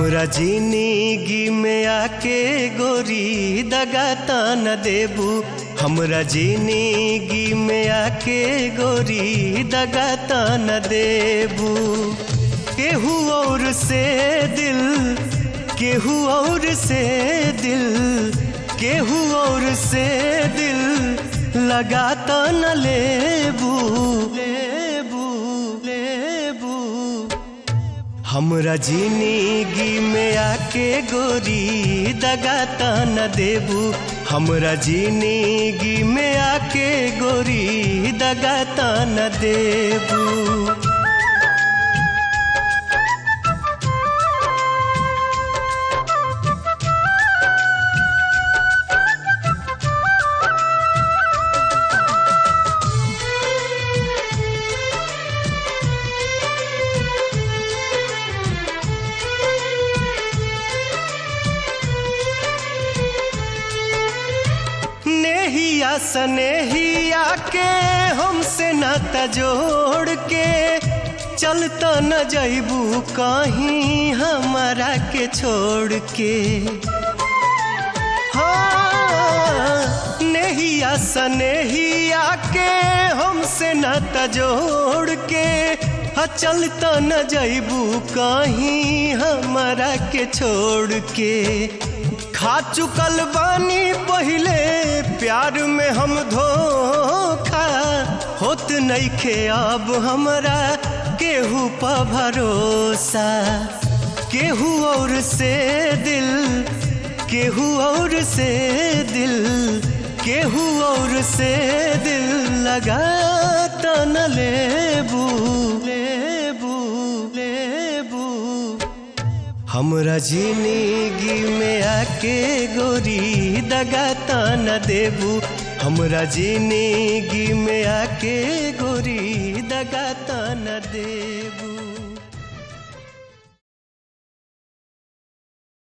हमरा जिंदगी में आके गोरी दगा न देबू। हमरा जिंदगी में आके गोरी दगा न देबू। केहू और से दिल, केहू और से दिल, केहू और से दिल लगा न लेबू। हमरा जिंदगी में आके गोरी दगा न देबू। हमरा जिंदगी में आके गोरी दगा न देबू। नेहिया सनेहिया के हमसे नाता जोड़ के चलता न जइबू कहीं हमारा के छोड़ के। हाँ, नेहिया सनेहिया के हमसे नाता जोड़ के चलता न जइबू कहीं हमारा के छोड़ के। खा चुकल बानी पहले प्यार में हम धोखा, होत नइखे अब हमरा केहू पर भरोसा। केहू और से दिल, केहू और से दिल, केहू और से दिल लगा न लेबू। हमरा जिंदगी में आके गोरी दगा न देबू। हमरा जिंदगी में आके गोरी दगा न देबू।